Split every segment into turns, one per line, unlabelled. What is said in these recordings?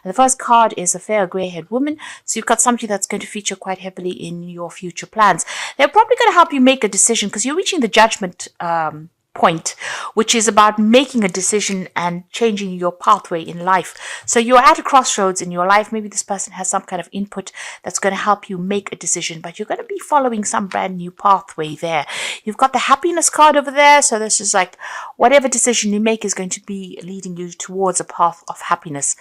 And the first card is a fair grey-haired woman. So you've got somebody that's going to feature quite heavily in your future plans. They're probably going to help you make a decision because you're reaching the judgment point, which is about making a decision and changing your pathway in life. So you're at a crossroads in your life. Maybe this person has some kind of input that's going to help you make a decision, but you're going to be following some brand new pathway there. You've got the happiness card over there. So this is like whatever decision you make is going to be leading you towards a path of happiness.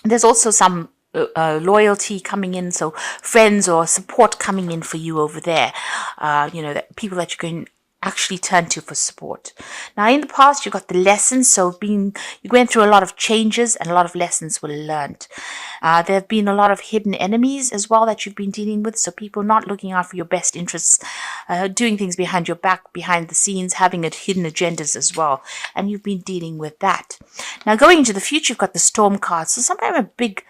There's also some loyalty coming in, so friends or support coming in for you over there. That people that you're going actually turn to for support. Now, in the past, you got the lessons. So you're going through a lot of changes and a lot of lessons were learned. There have been a lot of hidden enemies as well that you've been dealing with. So people not looking out for your best interests, doing things behind your back, behind the scenes, having hidden agendas as well. And you've been dealing with that. Now, going into the future, you've got the storm card. So some kind of a big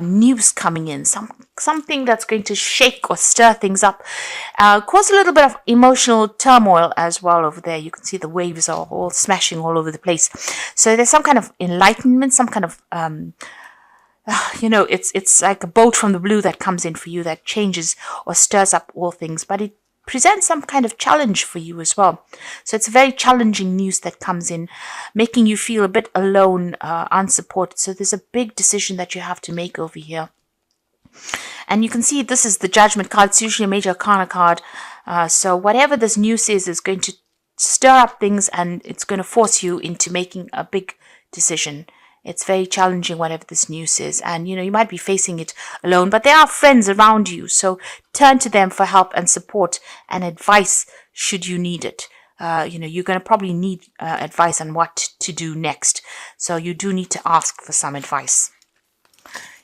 news coming in, something that's going to shake or stir things up, cause a little bit of emotional turmoil as well over there. You can see the waves are all smashing all over the place. So there's some kind of enlightenment, some kind of it's like a bolt from the blue that comes in for you that changes or stirs up all things, but it presents some kind of challenge for you as well. So it's very challenging news that comes in, making you feel a bit alone, unsupported. So there's a big decision that you have to make over here. And you can see this is the Judgment card. It's usually a major arcana card. So whatever this news is going to stir up things and it's going to force you into making a big decision. It's very challenging, whatever this news is. And, you might be facing it alone, but there are friends around you. So turn to them for help and support and advice should you need it. You're going to probably need advice on what to do next. So you do need to ask for some advice.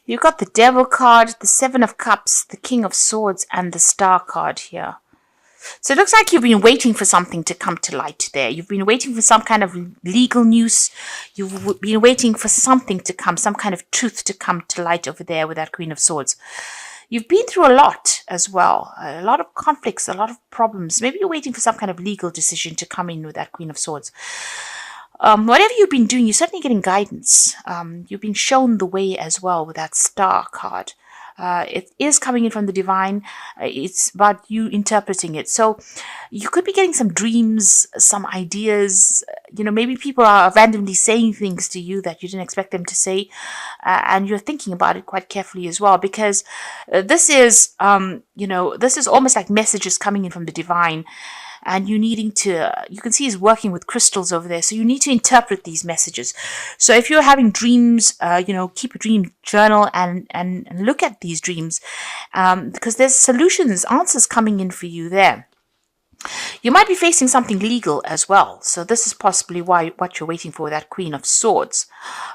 You've got the Devil card, the Seven of Cups, the King of Swords, and the Star card here. So it looks like you've been waiting for something to come to light there. You've been waiting for some kind of legal news. You've been waiting for something to come, some kind of truth to come to light over there with that Queen of Swords. You've been through a lot as well, a lot of conflicts, a lot of problems. Maybe you're waiting for some kind of legal decision to come in with that Queen of Swords. Whatever you've been doing, you're certainly getting guidance. You've been shown the way as well with that Star card. It is coming in from the divine. It's about you interpreting it. So you could be getting some dreams, some ideas. Maybe people are randomly saying things to you that you didn't expect them to say. And you're thinking about it quite carefully as well, because this is almost like messages coming in from the divine. And you can see he's working with crystals over there. So you need to interpret these messages. So if you're having dreams, keep a dream journal and look at these dreams, because there's solutions, answers coming in for you there. You might be facing something legal as well. So this is possibly what you're waiting for, that Queen of Swords.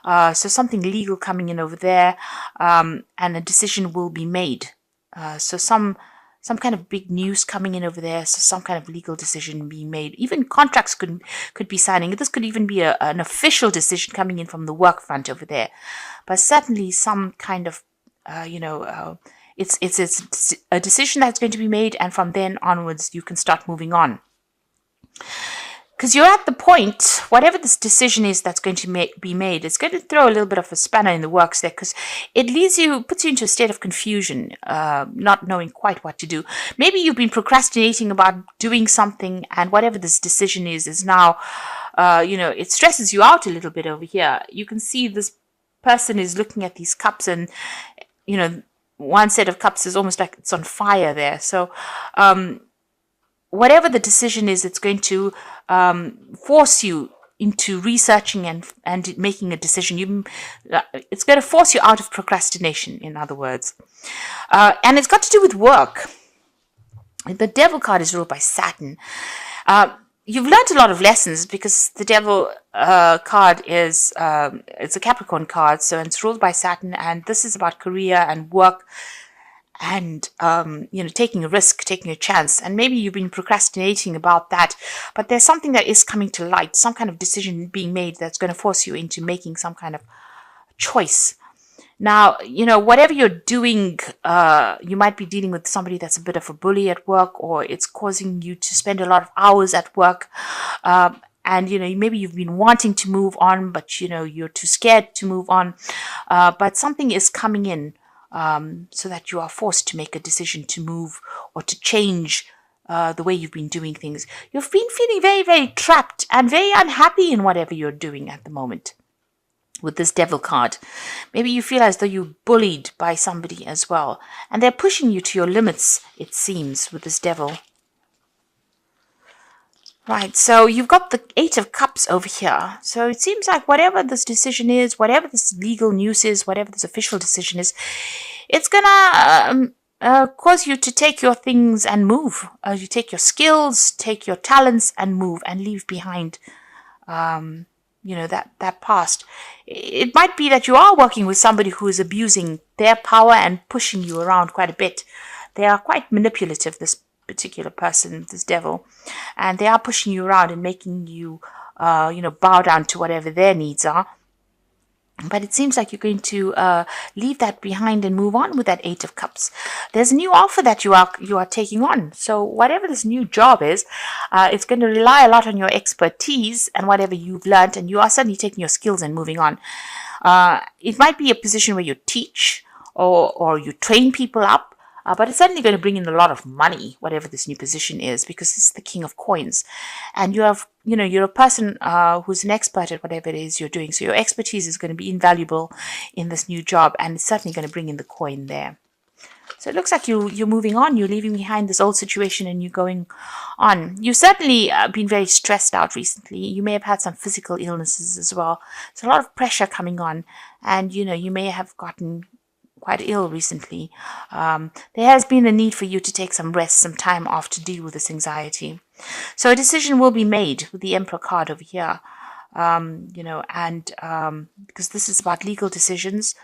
So something legal coming in over there, and a decision will be made. So some kind of big news coming in over there, so some kind of legal decision being made. Even contracts could be signing. This could even be an official decision coming in from the work front over there. But certainly some kind of, it's a decision that's going to be made, and from then onwards you can start moving on. Because you're at the point, whatever this decision is that's going to be made, it's going to throw a little bit of a spanner in the works there, because it puts you into a state of confusion, not knowing quite what to do. Maybe you've been procrastinating about doing something, and whatever this decision is now, it stresses you out a little bit over here. You can see this person is looking at these cups, and, one set of cups is almost like it's on fire there. So, whatever the decision is, it's going to force you into researching and making a decision. It's going to force you out of procrastination, in other words. And it's got to do with work. The Devil card is ruled by Saturn. You've learned a lot of lessons, because the Devil card is it's a Capricorn card, so it's ruled by Saturn, and this is about career and work. And, taking a risk, taking a chance. And maybe you've been procrastinating about that, but there's something that is coming to light, some kind of decision being made that's going to force you into making some kind of choice. Now, whatever you're doing, you might be dealing with somebody that's a bit of a bully at work, or it's causing you to spend a lot of hours at work. and maybe you've been wanting to move on, but you're too scared to move on. But something is coming in, so that you are forced to make a decision to move or to change the way you've been doing things. You've been feeling very, very trapped and very unhappy in whatever you're doing at the moment. With this devil card, maybe you feel as though you're bullied by somebody as well, and they're pushing you to your limits, it seems, with this devil. Right, so you've got the Eight of Cups over here. So it seems like whatever this decision is, whatever this legal news is, whatever this official decision is, it's gonna cause you to take your things and move. You take your skills, take your talents and move and leave behind that past. It might be that you are working with somebody who is abusing their power and pushing you around quite a bit. They are quite manipulative, this particular person, this devil, and they are pushing you around and making you bow down to whatever their needs are. But it seems like you're going to leave that behind and move on with that Eight of Cups. There's a new offer that you are taking on. So whatever this new job is, it's going to rely a lot on your expertise and whatever you've learned, and you are suddenly taking your skills and moving on. It might be a position where you teach or you train people up. But it's certainly going to bring in a lot of money, whatever this new position is, because this is the King of Coins. And you're a person who's an expert at whatever it is you're doing. So your expertise is going to be invaluable in this new job, and it's certainly going to bring in the coin there. So it looks like you're moving on. You're leaving behind this old situation and you're going on. You've certainly been very stressed out recently. You may have had some physical illnesses as well. There's a lot of pressure coming on, and you may have gotten quite ill recently. There has been a need for you to take some rest, some time off to deal with this anxiety. So a decision will be made with the Emperor card over here, because this is about legal decisions.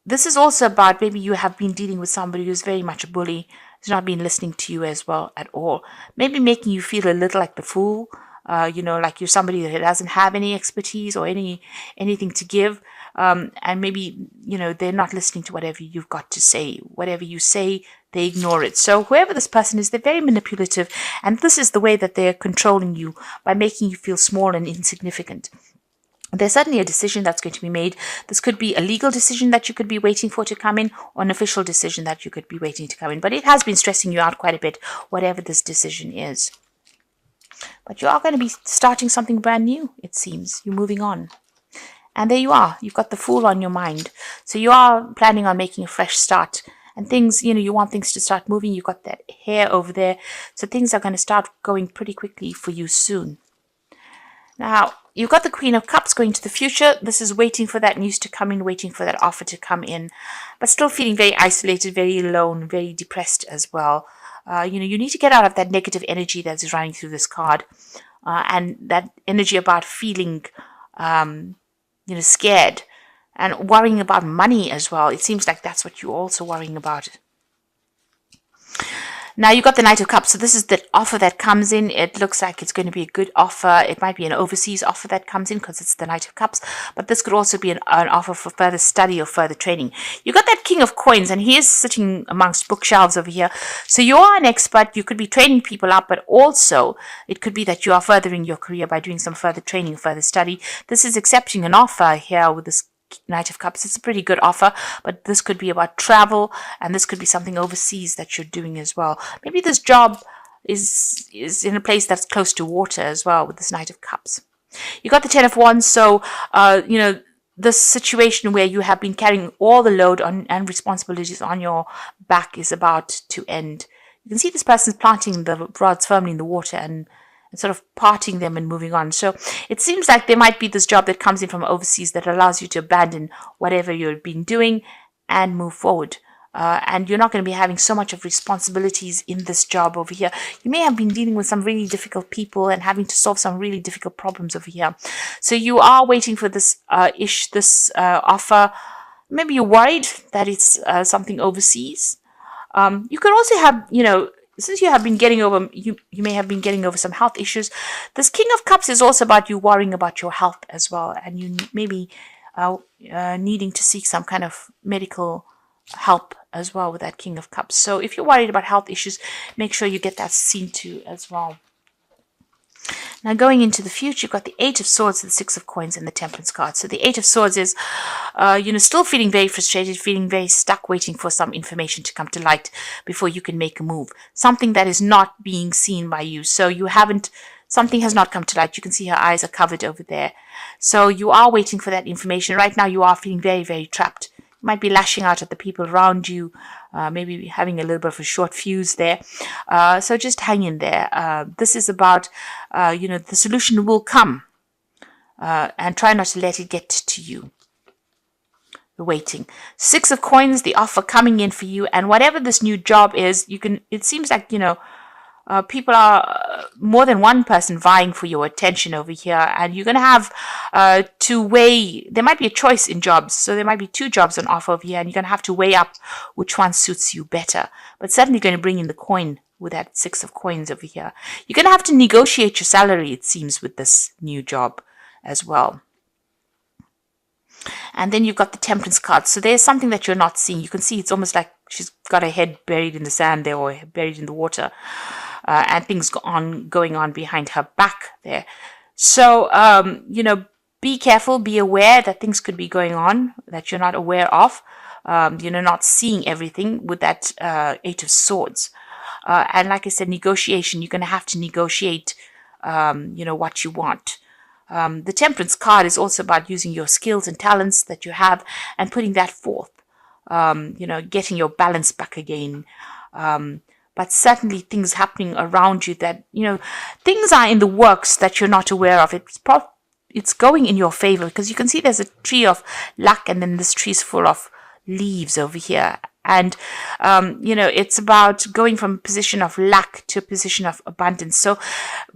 This is also about maybe you have been dealing with somebody who's very much a bully, who's not been listening to you as well at all. Maybe making you feel a little like the fool, like you're somebody that doesn't have any expertise or anything to give. And maybe, they're not listening to whatever you've got to say. Whatever you say, they ignore it. So whoever this person is, they're very manipulative. And this is the way that they're controlling you, by making you feel small and insignificant. There's certainly a decision that's going to be made. This could be a legal decision that you could be waiting for to come in, or an official decision that you could be waiting to come in. But it has been stressing you out quite a bit, whatever this decision is. But you are going to be starting something brand new, it seems. You're moving on. And there you are. You've got the Fool on your mind. So you are planning on making a fresh start. And things, you want things to start moving. You've got that hair over there. So things are going to start going pretty quickly for you soon. Now, you've got the Queen of Cups going to the future. This is waiting for that news to come in, waiting for that offer to come in. But still feeling very isolated, very alone, very depressed as well. You need to get out of that negative energy that's running through this card. And that energy about feeling scared and worrying about money as well. It seems like that's what you're also worrying about. Now you've got the Knight of Cups. So this is the offer that comes in. It looks like it's going to be a good offer. It might be an overseas offer that comes in because it's the Knight of Cups. But this could also be an offer for further study or further training. You've got that King of Coins, and he is sitting amongst bookshelves over here. So you are an expert. You could be training people up, but also it could be that you are furthering your career by doing some further training, further study. This is accepting an offer here with this Knight of Cups. It's a pretty good offer, but this could be about travel, and this could be something overseas that you're doing as well. Maybe this job is in a place that's close to water as well with this Knight of Cups. You got the Ten of Wands, so this situation where you have been carrying all the load and responsibilities on your back is about to end. You can see this person's planting the rods firmly in the water and sort of parting them and moving on. So it seems like there might be this job that comes in from overseas that allows you to abandon whatever you've been doing and move forward. And you're not going to be having so much of responsibilities in this job over here. You may have been dealing with some really difficult people and having to solve some really difficult problems over here. So you are waiting for this offer. Maybe you're worried that it's something overseas. You could also have, since you have been getting over, you may have been getting over some health issues. This King of Cups is also about you worrying about your health as well, and you maybe needing to seek some kind of medical help as well with that King of Cups. So if you're worried about health issues, make sure you get that seen to as well. Now going into the future, you've got the Eight of Swords, the Six of Coins, and the Temperance card. So the Eight of Swords is, still feeling very frustrated, feeling very stuck, waiting for some information to come to light before you can make a move. Something that is not being seen by you. So something has not come to light. You can see her eyes are covered over there. So you are waiting for that information. Right now you are feeling very, very trapped. You might be lashing out at the people around you, maybe having a little bit of a short fuse there. So just hang in there. This is about, the solution will come. And try not to let it get to you. The waiting. Six of Coins, the offer coming in for you. And whatever this new job is, it seems like, people are more than one person vying for your attention over here, and you're going to have to weigh. There might be a choice in jobs, so there might be two jobs on offer over here, and you're going to have to weigh up which one suits you better. But certainly going to bring in the coin with that Six of Coins over here. You're going to have to negotiate your salary, it seems, with this new job as well. And then you've got the Temperance card. So there's something that you're not seeing. You can see it's almost like she's got her head buried in the sand there, or buried in the water. And things going on behind her back there. So, be careful, be aware that things could be going on that you're not aware of. Not seeing everything with that Eight of Swords. And like I said, negotiation, you're going to have to negotiate, what you want. The Temperance card is also about using your skills and talents that you have and putting that forth. Getting your balance back again. But certainly things happening around you that, things are in the works that you're not aware of. It's going in your favor, because you can see there's a tree of luck, and then this tree's full of leaves over here. And, it's about going from a position of lack to a position of abundance. So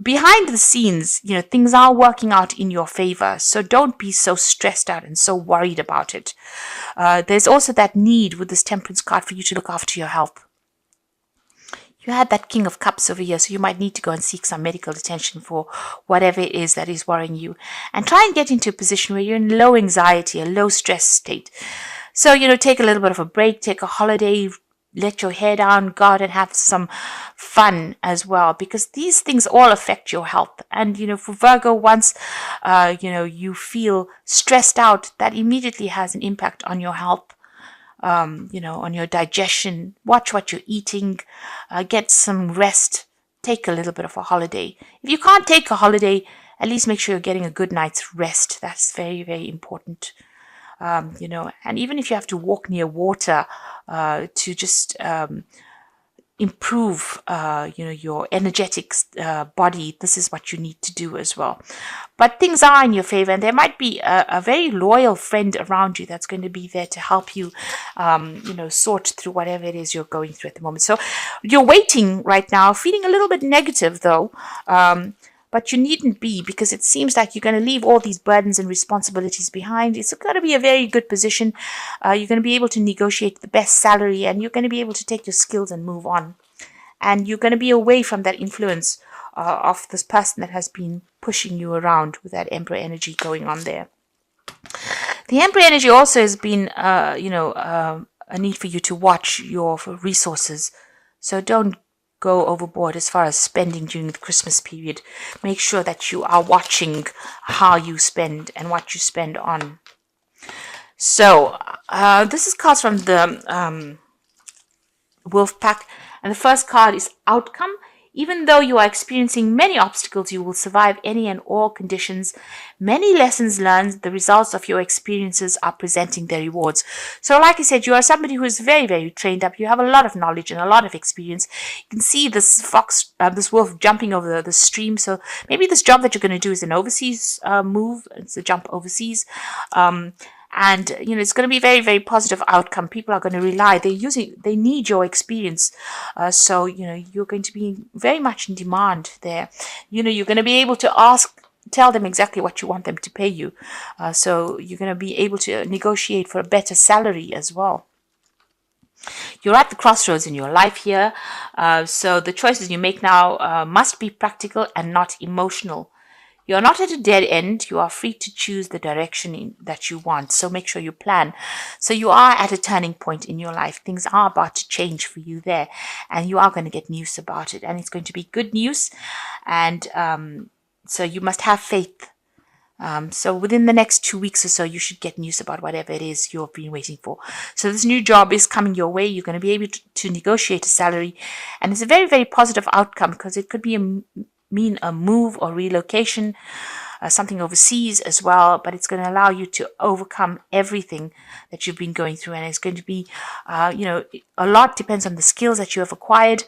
behind the scenes, things are working out in your favor. So don't be so stressed out and so worried about it. There's also that need with this Temperance card for you to look after your health. You had that King of Cups over here, so you might need to go and seek some medical attention for whatever it is that is worrying you. And try and get into a position where you're in low anxiety, a low stress state. So, take a little bit of a break, take a holiday, let your hair down, go out and have some fun as well, because these things all affect your health. And, for Virgo, once, you feel stressed out, that immediately has an impact on your health. On your digestion. Watch what you're eating, get some rest, take a little bit of a holiday. If you can't take a holiday, at least make sure you're getting a good night's rest. That's very, very important. And even if you have to walk near water to just improve, your energetic body, this is what you need to do as well. But things are in your favor, and there might be a very loyal friend around you that's going to be there to help you, sort through whatever it is you're going through at the moment. So you're waiting right now, feeling a little bit negative though, but you needn't be, because it seems like you're going to leave all these burdens and responsibilities behind. It's going to be a very good position. You're going to be able to negotiate the best salary, and you're going to be able to take your skills and move on. And you're going to be away from that influence of this person that has been pushing you around with that Emperor energy going on there. The Emperor energy also has been, a need for you to watch your resources. So don't go overboard as far as spending during the Christmas period. Make sure that you are watching how you spend and what you spend on. So this is cards from the Wolf Pack, and the first card is Outcome. Even though you are experiencing many obstacles, you will survive any and all conditions. Many lessons learned, the results of your experiences are presenting their rewards. So like I said, you are somebody who is very, very trained up. You have a lot of knowledge and a lot of experience. You can see this this wolf jumping over the stream. So maybe this job that you're going to do is an overseas move. It's a jump overseas. And, it's going to be a very, very positive outcome. People are going to rely. They need your experience. So, you're going to be very much in demand there. You're going to be able to tell them exactly what you want them to pay you. So you're going to be able to negotiate for a better salary as well. You're at the crossroads in your life here. So the choices you make now must be practical and not emotional. You're not at a dead end. You are free to choose the direction that you want. So make sure you plan. So you are at a turning point in your life. Things are about to change for you there. And you are going to get news about it. And it's going to be good news. And So you must have faith. So within the next 2 weeks or so, you should get news about whatever it is you've been waiting for. So this new job is coming your way. You're going to be able to negotiate a salary, and it's a very, very positive outcome because it could be mean a move or relocation, something overseas as well, but it's going to allow you to overcome everything that you've been going through. And it's going to be, a lot depends on the skills that you have acquired.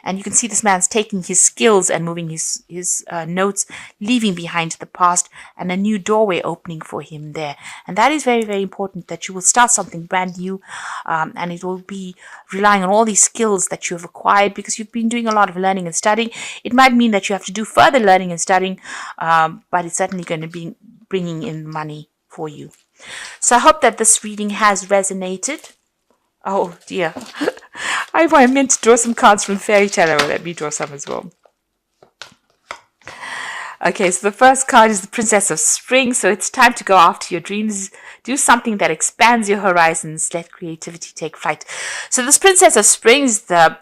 And you can see this man's taking his skills and moving his notes, leaving behind the past, and a new doorway opening for him there. And that is very, very important, that you will start something brand new, and it will be relying on all these skills that you have acquired because you've been doing a lot of learning and studying. It might mean that you have to do further learning and studying, but it's certainly going to be bringing in money for you. So I hope that this reading has resonated. Oh dear. I meant to draw some cards from Fairy Tarot. Let me draw some as well. Okay, so the first card is the Princess of Spring. So it's time to go after your dreams. Do something that expands your horizons. Let creativity take flight. So this Princess of Spring is the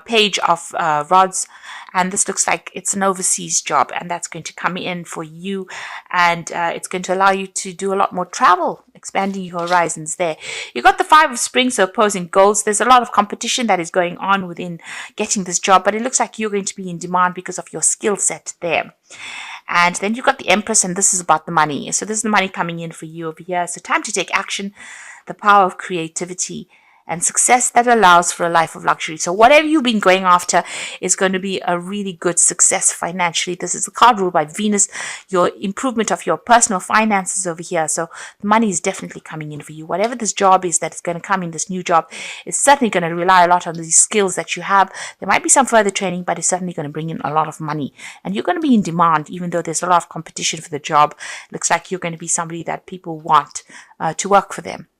Page of Rods. And this looks like it's an overseas job, and that's going to come in for you, and it's going to allow you to do a lot more travel, expanding your horizons there. You got the Five of Spring, so opposing goals. There's a lot of competition that is going on within getting this job, but it looks like you're going to be in demand because of your skill set there. And then you've got the Empress, and this is about the money. So this is the money coming in for you over here. So time to take action, the power of creativity, and success that allows for a life of luxury. So whatever you've been going after is going to be a really good success financially. This is a card ruled by Venus, your improvement of your personal finances over here. So the money is definitely coming in for you. Whatever this job is that's going to come in, this new job, is certainly going to rely a lot on these skills that you have. There might be some further training, but it's certainly going to bring in a lot of money. And you're going to be in demand, even though there's a lot of competition for the job. Looks like you're going to be somebody that people want to work for them.